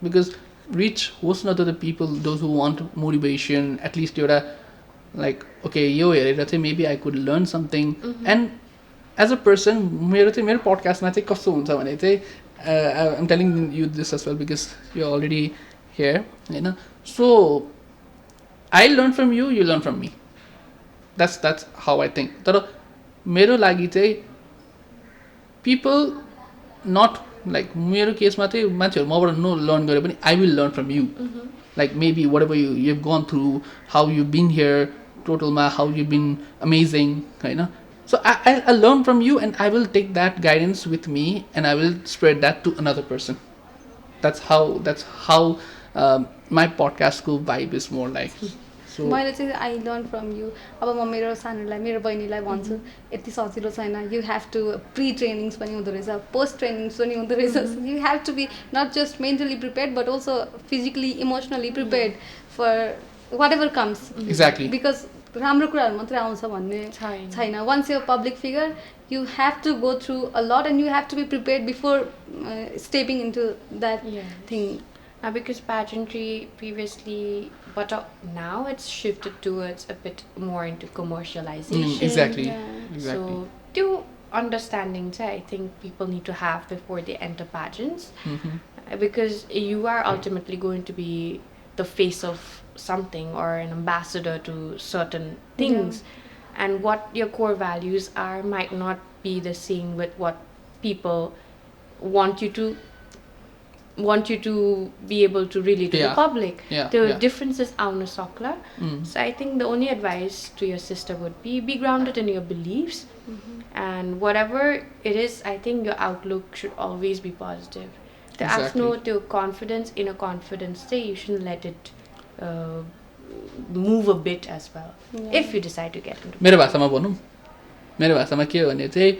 S1: Because reach host not to the people, those who want motivation, at least you're like, okay, maybe I could learn something. And as a person, मेरो podcast चाहिँ कस्तो हुन्छ भने चाहिँ I'm telling you this as well because you're already here, you know. So I learn from you, you learn from me. That's how I think. तर मेरो लागि चाहिँ people not like मेरो केसमा चाहिँ मान्छेहरु मबाट नो लर्न गरे पनि I will learn from you. Like maybe whatever you've gone through, how you've been here, totalमा how you've been amazing, Hahn. So I learn from you and I will take that guidance with me and I will spread that to another person. That's how my podcast को vibe is more like. So
S2: मैले चाहिँ I learn from you. अब म मेरो सानोलाई, मेरो बहिनीलाई भन्छु यति सजिलो छैन, you have to pre trainings पनि हुँदो रहेछ, post trainings पनि हुँदो रहेछ. You have to be not just mentally prepared but also physically, emotionally prepared for whatever comes.
S1: Exactly.
S2: Because राम्रो कुराहरु मात्रै आउँछ भन्ने छैन. Once you're a public figure, you have to go through a lot and you have to be prepared before stepping into that thing.
S3: Because pageantry previously, but now it's shifted towards a bit more into commercialization.
S1: Exactly.
S3: So, two understandings I think people need to have before they enter pageants, because you are ultimately going to be the face of something or an ambassador to certain things, and what your core values are might not be the same with what people want you to be able to relate to the public. The differences auna sakla. So I think the only advice to your sister would be grounded in your beliefs, and whatever it is, I think your outlook should always be positive. The afno to confidence, inner confidence, say you shouldn't let it move a bit as well. If you decide to get into
S1: मेरो भाषामा भनौं, मेरो भाषामा के हो भने चाहिँ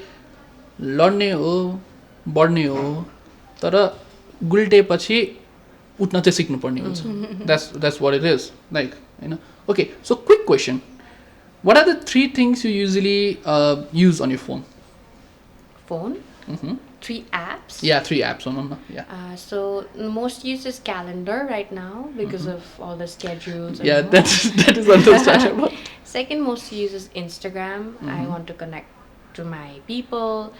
S1: लड्ने हो, बढ्ने हो, तर गुल्टेपछि उठ्न चाहिँ सिक्नुपर्ने हुन्छ. That's what it is. Like, you know. Okay, so quick question. What are the 3 things you usually use on your phone?
S3: Phone?
S1: Mm-hmm.
S3: 3 apps?
S1: Yeah, 3 apps on. Yeah.
S3: So most used is calendar right now because of all the schedules. And
S1: Yeah,
S3: all.
S1: that is understandable.
S3: Second most used is Instagram. I want to connect to my people,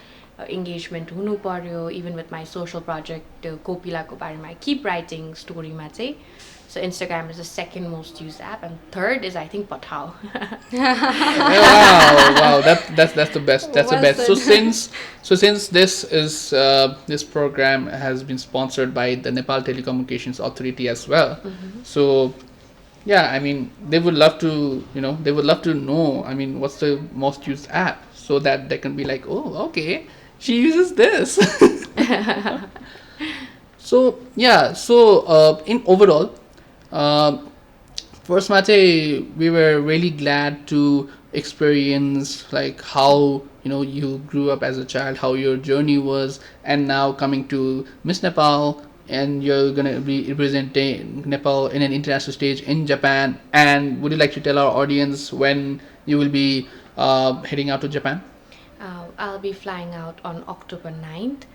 S3: engagement hunu paryo, even with my social project Kopila ko bareमा I keep writing story ma चाहिँ. So Instagram is the second most used app, and third is I think Pathao.
S1: Wow, that's the best. That's the best. So since this is this program has been sponsored by the Nepal Telecommunications Authority as well, so yeah, I mean they would love to know. I mean, what's the most used app, so that they can be like, oh, okay, she uses this. So yeah, in overall. First Mate, we were really glad to experience like how you grew up as a child, how your journey was, and now coming to Miss Nepal, and you're gonna be representing Nepal in an international stage in Japan. And would you like to tell our audience when you will be heading out to Japan?
S3: I'll be flying out on October 9th.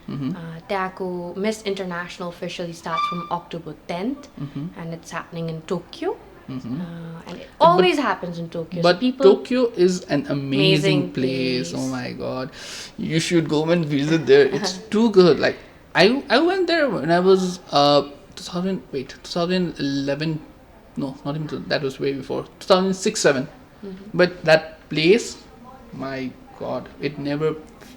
S3: त्यहाँको Miss International officially starts from October 10th, and it's happening in Tokyo. And it always happens in Tokyo.
S1: But
S3: so
S1: Tokyo is an amazing place. Oh my god, you should go and visit there. It's too good. Like I went there when I was 2011. No, not even that was way before 2006-7. But that place, my god, it never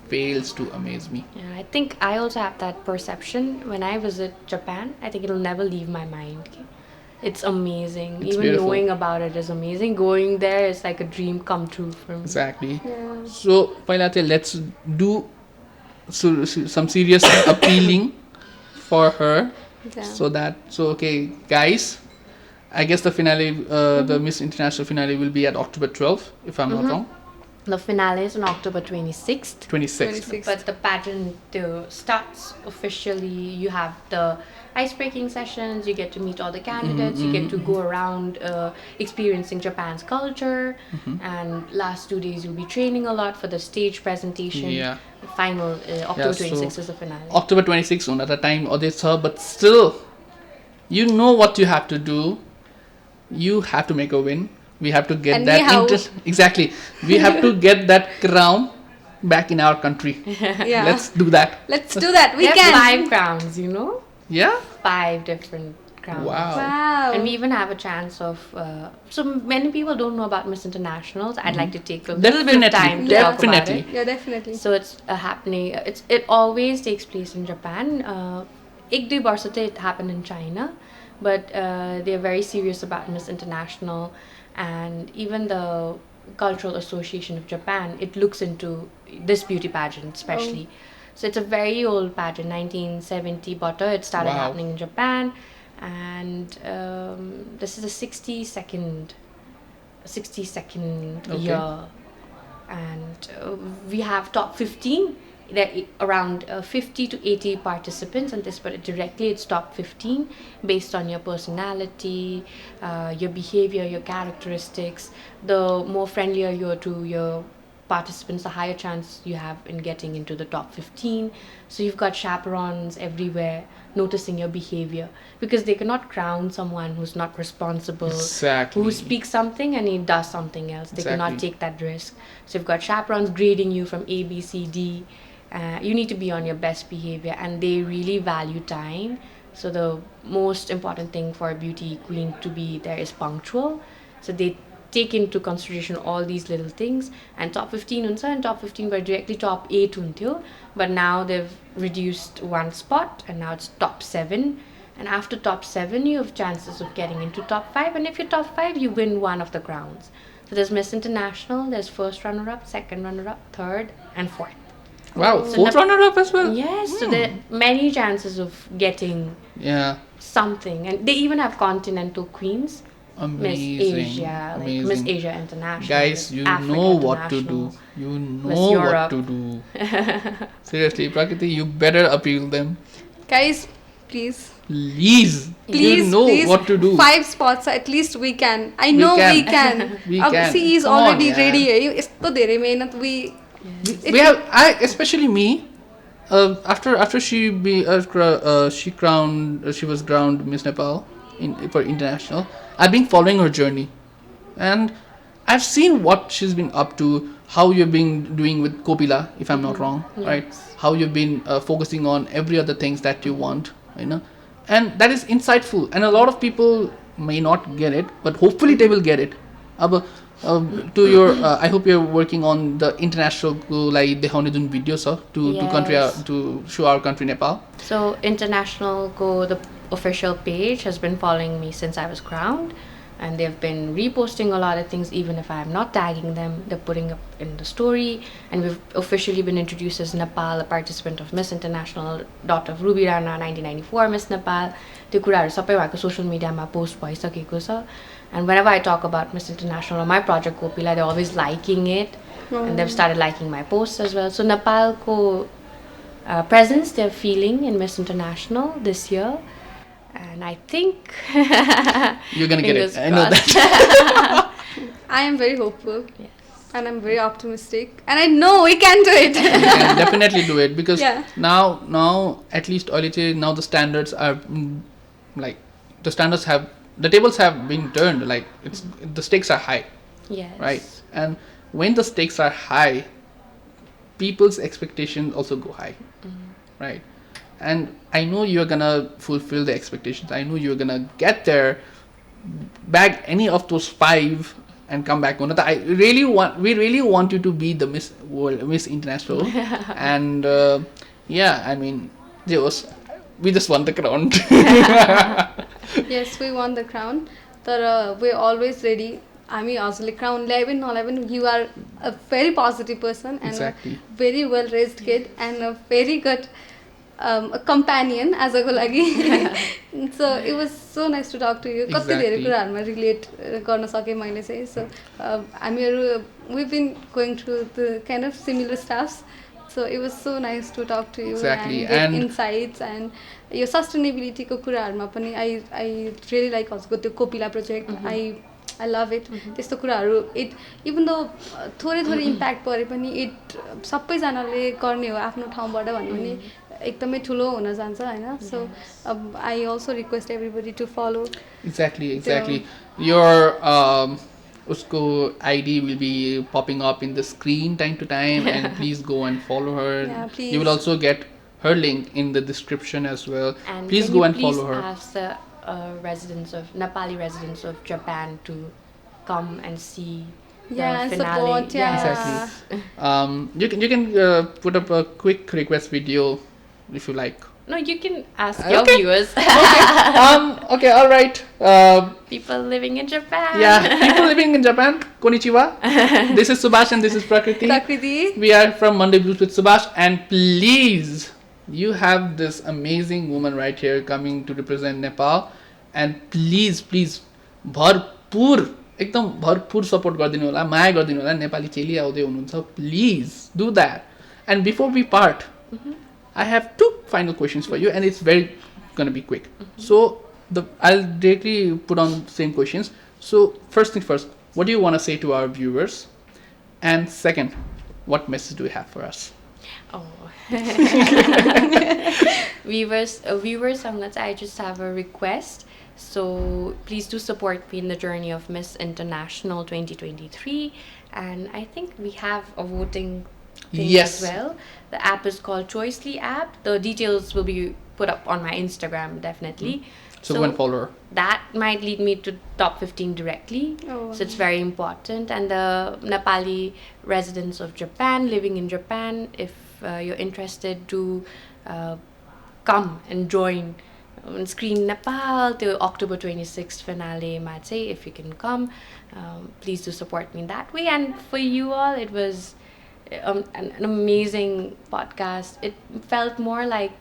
S1: fails to amaze me.
S3: Yeah, I think I also have that perception when I visit Japan. I think it'll never leave my mind. It's amazing.
S1: It's
S3: Even
S1: beautiful.
S3: knowing about it is amazing. Going there is like a dream come true for me.
S1: Exactly.
S2: Yeah.
S1: So, Pailate, let's do some serious appealing for her.
S2: Yeah.
S1: Okay, guys, I guess the finale, the Miss International finale will be at October 12th, if I'm not wrong.
S3: The finale is on October 26th.
S1: 26th.
S3: But the pageant starts officially. You have the ice-breaking sessions, you get to meet all the candidates, you get to go around experiencing Japan's culture, and last 2 days you'll be training a lot for the stage presentation.
S1: Yeah.
S3: The final, October 26th is the finale.
S1: October 26th at a time, but still, you know what you have to do. You have to make a win. We have to get exactly. We have to get that crown back in our country.
S2: Yeah.
S1: Let's do that.
S2: Let's do that. We
S3: There
S2: can.
S3: are 5 crowns, you know?
S1: Yeah?
S3: 5 different crowns.
S1: Wow.
S3: And we even have a chance of... so many people don't know about Miss Internationals. I'd like to take a little bit of time to talk about it.
S2: Yeah, definitely.
S3: So it's happening... It always takes place in Japan. Ek dui barsha it happened in China. But they're very serious about Miss International. And even the Cultural Association of Japan, it looks into this beauty pageant especially. So it's a very old pageant, 1970 butter. It started happening in Japan, and this is a 62nd year, and we have top 15. There are around 50 to 80 participants in this, but directly it's top 15 based on your personality, your behavior, your characteristics. The more friendlier you're to your participants, the higher chance you have in getting into the top 15. So you've got chaperones everywhere noticing your behavior, because they cannot crown someone who's not responsible, who speaks something and he does something else. They cannot take that risk. So you've got chaperones grading you from A, B, C, D. You need to be on your best behavior, and they really value time. So the most important thing for a beauty queen to be there is punctual. So they take into consideration all these little things. And top 15 unsa, and top 15 were directly top 8 untyo, but now they've reduced 1 spot and now it's top 7. And after top 7 you have chances of getting into top 5, and if you're top 5 you win one of the crowns. So there's Miss International, there's first runner-up, second runner-up, third and fourth.
S1: Wow, so fourth runner-up as well?
S3: Yes, so there are many chances of getting something. And they even have continental queens.
S1: Amazing.
S3: Miss Asia, like Miss Asia International.
S1: Guys, you know what to do. You know what to do. Seriously, Prakriti, you better appeal them.
S2: Guys, please.
S1: Please,
S2: Please,
S1: you know
S2: please,
S1: what to do.
S2: 5 spots at least we can. I know we can.
S1: We can.
S2: See, he's
S1: Come on,
S2: already
S1: yeah.
S2: ready. यस्तो धेरै मेहनत we.
S1: We have, especially me. After she was crowned Miss Nepal for international. I've been following her journey, and I've seen what she's been up to. How you've been doing with Kopila, if I'm not wrong, right? How you've been focusing on every other things that you want, and that is insightful. And a lot of people may not get it, but hopefully they will get it. अब to your I hope you're working on the international like dekhane jun video छ to country to show our country Nepal.
S3: So international the official page has been following me since I was crowned, and they've been reposting a lot of things. Even if I'm not tagging them, they're putting up in the story. And we've officially been introduced as Nepal, a participant of Miss International, daughter of Ruby Rana 1994 Miss Nepal. त्यो कुराहरु सबै उहाँको social मिडियामा post भइसकेको छ. And whenever I talk about Miss International or my project Kopila, they're always liking it, and they've started liking my posts as well. So Nepal ko presence they're feeling in Miss International this year, and I think
S1: you're gonna get it. I know that.
S2: I am very hopeful. Yes. And I'm very optimistic, and I know we can do it.
S1: We can definitely do it, because now at least now the standards are like the tables have been turned. Like the stakes are high.
S3: Yes.
S1: Right. And when the stakes are high, people's expectations also go high. Right. And I know you're gonna fulfill the expectations. I know you're gonna get there, bag any of those 5 and come back. We really want you to be the Miss World, Miss International. And I mean, we just won the crown.
S2: Yes, we won the crown. We're always ready. I mean, also crown 11, you are a very positive person and a very well raised kid and a very good a companion as a लागि. So it was so nice to talk to you. कति धेरै कुराहरुमा relate गर्न सके मैले चाहिँ. So we've been going through the kind of similar stuffs. So it was so nice to talk to you and get insights and your sustainability ko कुराहरुमा पनि I really like also the Kopila project. I love it. त्यस्तो कुराहरु it even though थोरै impact परे पनि it सबै जनाले गर्ने हो आफ्नो ठाउँबाट भन्नु पनि एकदमै ठुलो हुन जान्छ हैन. So I also request everybody to follow.
S1: Exactly. Your usko ID will be popping up in the screen time to time, and please go and follow her.
S2: Yeah, please.
S1: You will also get her link in the description as well.
S3: And
S1: please go and follow her.
S3: Ask the Nepali residents of Japan to come and see the finale.
S2: Support,
S1: Exactly. You can put up a quick request video if you like.
S3: No, you can ask your viewers.
S1: Okay, all right.
S3: People living in Japan.
S1: Yeah, people living in Japan. Konnichiwa. This is Subash and this is Prakriti. We are from Monday Blues with Subash, and please, you have this amazing woman right here coming to represent Nepal, and please, एकदम भरपूर support गरिदिनु होला, माया गरिदिनु होला. नेपाली चेली आउँदै हुनुहुन्छ, please do that. And before we part, I have 2 final questions for you, and it's gonna be quick. So I'll directly put on same questions. So first thing first, what do you want to say to our viewers? And second, what message do you have for us?
S3: Viewers, I just have a request. So please do support me in the journey of Miss International 2023, and I think we have a voting thing as well. The app is called Choicely app. The details will be put up on my Instagram definitely.
S1: So go and follow her.
S3: That might lead me to top 15 directly. So it's very important. And the Nepali residents of Japan, living in Japan, if you're interested to come and join Screen Nepal till October 26th finale matse, if you can come, please do support me in that way. And for you all, it was an amazing podcast. It felt more like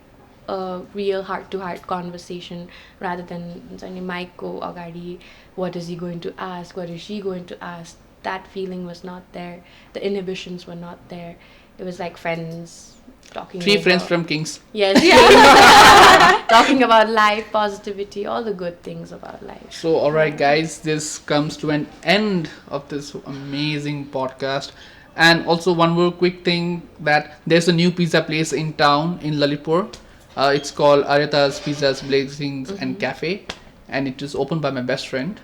S3: a real heart-to-heart conversation rather than mic ko agadi, what is he going to ask, what is she going to ask. That feeling was not there. The inhibitions were not there. it was like friends talking.
S1: Three
S3: over.
S1: friends from Kings.
S3: Yes, yeah. Talking about life, positivity, all the good things about life.
S1: So, alright, guys, this comes to an end of this amazing podcast. And also, one more quick thing, that there's a new pizza place in town in Lalitpur. It's called Areta's Pizzas, Blazings and Cafe, and it is opened by my best friend.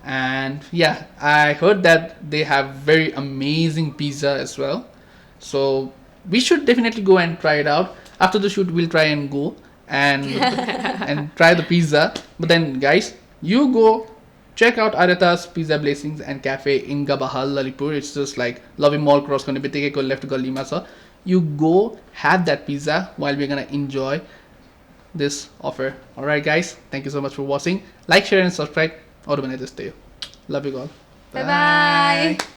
S1: And yeah, I heard that they have very amazing pizza as well. So we should definitely go and try it out. After the shoot, we'll try and go and and try the pizza. But then, guys, you go check out Areta's Pizza Blazings and Cafe in Gabahal, Lalitpur. It's just like Loving Mall cross गर्ने बित्तिकैको left गल्लीमा छ. You go have that pizza while we're gonna enjoy this offer. Alright, guys, thank you so much for watching. Like, share, and subscribe. Love you all.
S2: Bye bye.